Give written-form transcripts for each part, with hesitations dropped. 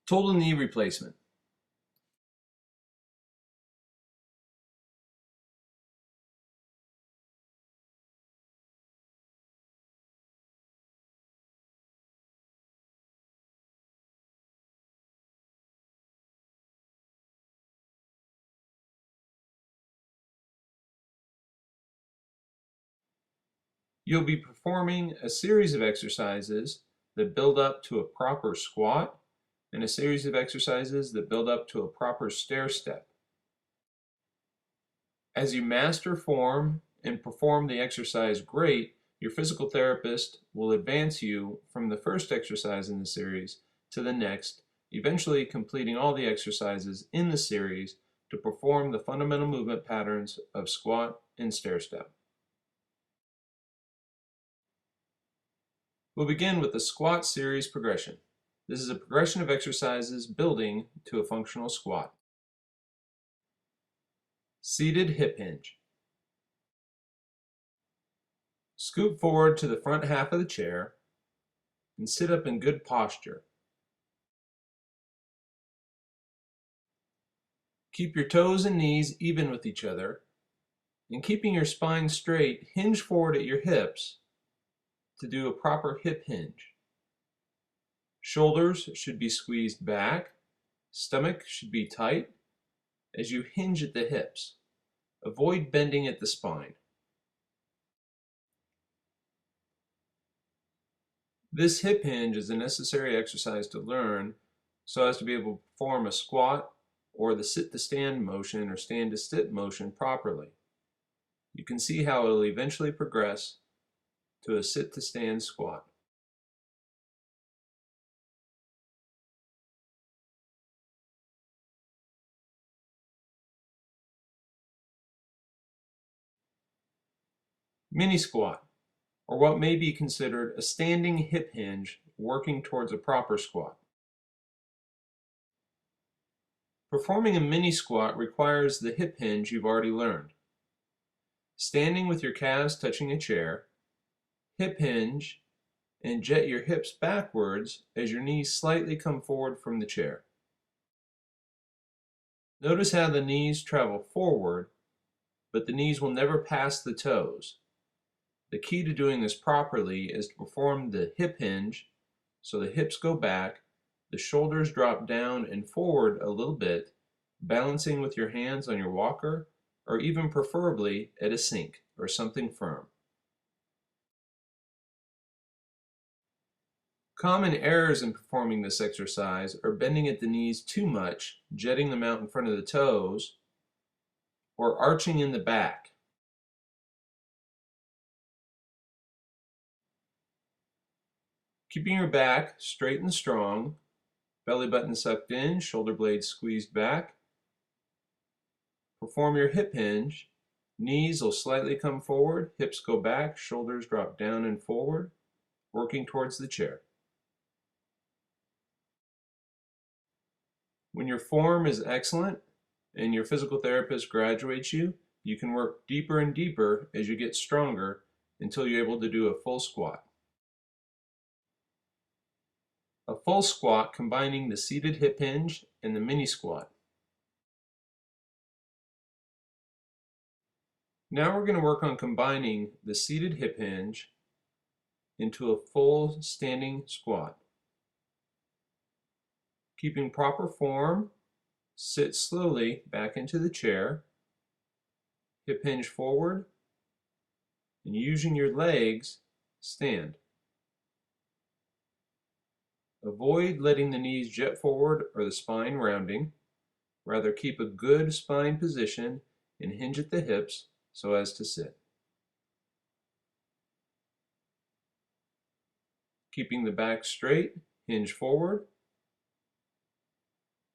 Total knee replacement. You'll be performing a series of exercises that build up to a proper squat and a series of exercises that build up to a proper stair step. As you master form and perform the exercise great, your physical therapist will advance you from the first exercise in the series to the next, eventually completing all the exercises in the series to perform the fundamental movement patterns of squat and stair step. We'll begin with the squat series progression. This is a progression of exercises building to a functional squat. Seated hip hinge. Scoot forward to the front half of the chair and sit up in good posture. Keep your toes and knees even with each other, and keeping your spine straight, hinge forward at your hips to do a proper hip hinge. Shoulders should be squeezed back, stomach should be tight as you hinge at the hips. Avoid bending at the spine. This hip hinge is a necessary exercise to learn so as to be able to perform a squat or the sit to stand motion or stand to sit motion properly. You can see how it will eventually progress to a sit to stand squat. Mini squat, or what may be considered a standing hip hinge working towards a proper squat. Performing a mini squat requires the hip hinge you've already learned. Standing with your calves touching a chair, hip hinge, and jet your hips backwards as your knees slightly come forward from the chair. Notice how the knees travel forward, but the knees will never pass the toes. The key to doing this properly is to perform the hip hinge so the hips go back, the shoulders drop down and forward a little bit, balancing with your hands on your walker or even preferably at a sink or something firm. Common errors in performing this exercise are bending at the knees too much, jetting them out in front of the toes, or arching in the back. Keeping your back straight and strong, belly button sucked in, shoulder blades squeezed back. Perform your hip hinge. Knees will slightly come forward, hips go back, shoulders drop down and forward, working towards the chair. When your form is excellent and your physical therapist graduates you, you can work deeper and deeper as you get stronger until you're able to do a full squat. A full squat combining the seated hip hinge and the mini squat. Now we're going to work on combining the seated hip hinge into a full standing squat. Keeping proper form, sit slowly back into the chair, hip hinge forward, and using your legs, stand. Avoid letting the knees jet forward or the spine rounding. Rather, keep a good spine position and hinge at the hips so as to sit. Keeping the back straight, hinge forward,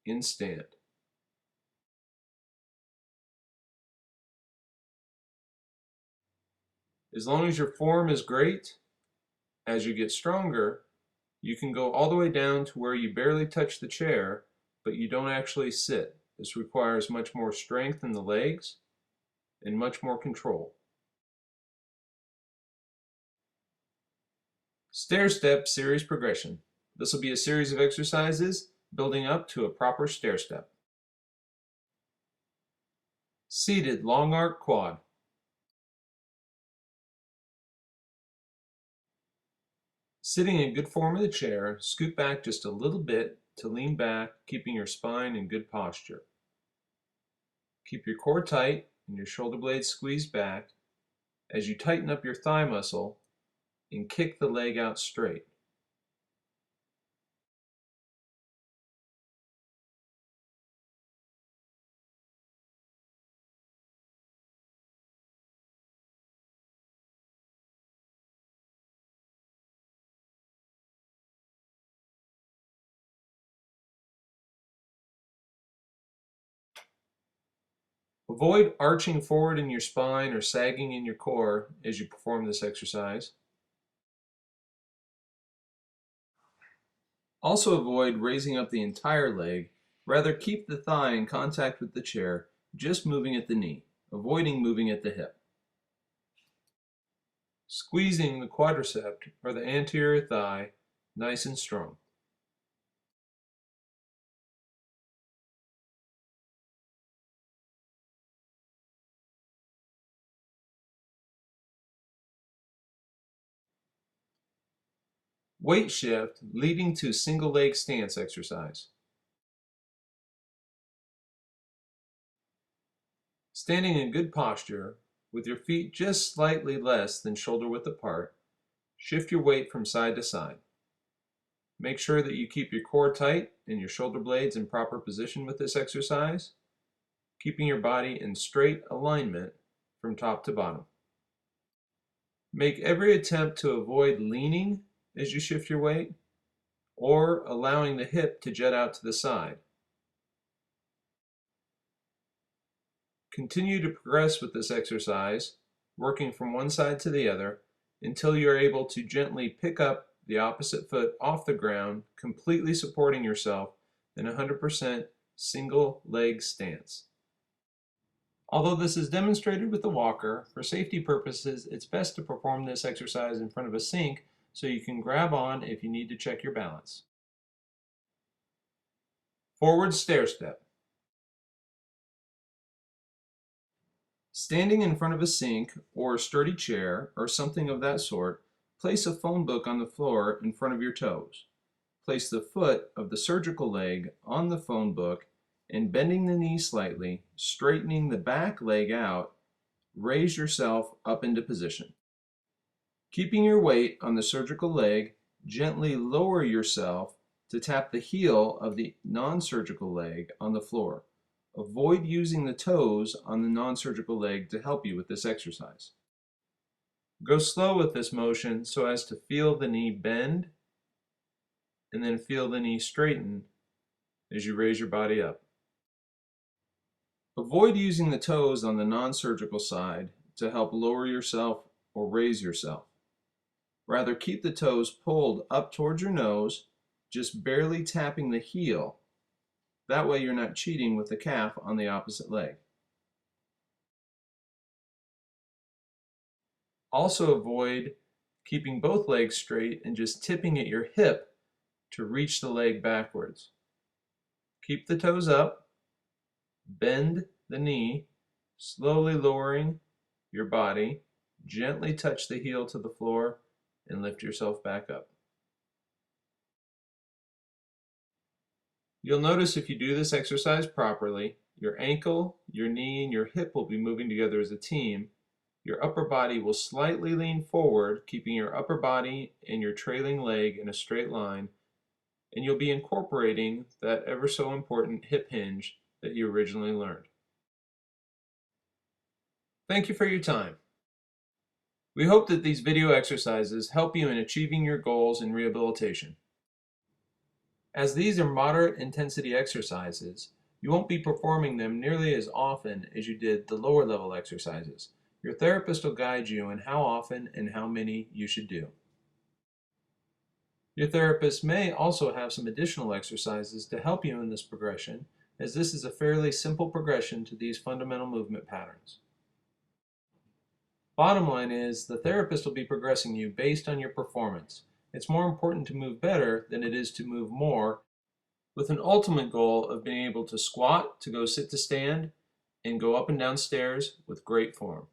and stand. As long as your form is great, as you get stronger, you can go all the way down to where you barely touch the chair, but you don't actually sit. This requires much more strength in the legs and much more control. Stair step series progression. This will be a series of exercises building up to a proper stair step. Seated long arc quad. Sitting in good form in the chair, scoot back just a little bit to lean back, keeping your spine in good posture. Keep your core tight and your shoulder blades squeezed back as you tighten up your thigh muscle and kick the leg out straight. Avoid arching forward in your spine or sagging in your core as you perform this exercise. Also avoid raising up the entire leg. Rather, keep the thigh in contact with the chair, just moving at the knee, avoiding moving at the hip. Squeezing the quadricep or the anterior thigh nice and strong. Weight shift leading to single leg stance exercise. Standing in good posture with your feet just slightly less than shoulder width apart, shift your weight from side to side. Make sure that you keep your core tight and your shoulder blades in proper position with this exercise, keeping your body in straight alignment from top to bottom. Make every attempt to avoid leaning as you shift your weight or allowing the hip to jet out to the side. Continue to progress with this exercise, working from one side to the other until you're able to gently pick up the opposite foot off the ground, completely supporting yourself in a 100% single leg stance. Although this is demonstrated with the walker, for safety purposes, it's best to perform this exercise in front of a sink so you can grab on if you need to check your balance. Forward stair step. Standing in front of a sink or a sturdy chair or something of that sort, place a phone book on the floor in front of your toes. Place the foot of the surgical leg on the phone book and bending the knee slightly, straightening the back leg out, raise yourself up into position. Keeping your weight on the surgical leg, gently lower yourself to tap the heel of the non-surgical leg on the floor. Avoid using the toes on the non-surgical leg to help you with this exercise. Go slow with this motion so as to feel the knee bend and then feel the knee straighten as you raise your body up. Avoid using the toes on the non-surgical side to help lower yourself or raise yourself. Rather, keep the toes pulled up towards your nose, just barely tapping the heel. That way you're not cheating with the calf on the opposite leg. Also avoid keeping both legs straight and just tipping at your hip to reach the leg backwards. Keep the toes up, bend the knee, slowly lowering your body, gently touch the heel to the floor and lift yourself back up. You'll notice if you do this exercise properly, your ankle, your knee, and your hip will be moving together as a team. Your upper body will slightly lean forward, keeping your upper body and your trailing leg in a straight line, and you'll be incorporating that ever so important hip hinge that you originally learned. Thank you for your time. We hope that these video exercises help you in achieving your goals in rehabilitation. As these are moderate intensity exercises, you won't be performing them nearly as often as you did the lower level exercises. Your therapist will guide you in how often and how many you should do. Your therapist may also have some additional exercises to help you in this progression, as this is a fairly simple progression to these fundamental movement patterns. Bottom line is, the therapist will be progressing you based on your performance. It's more important to move better than it is to move more. with an ultimate goal of being able to squat, to go sit to stand, and go up and down stairs with great form.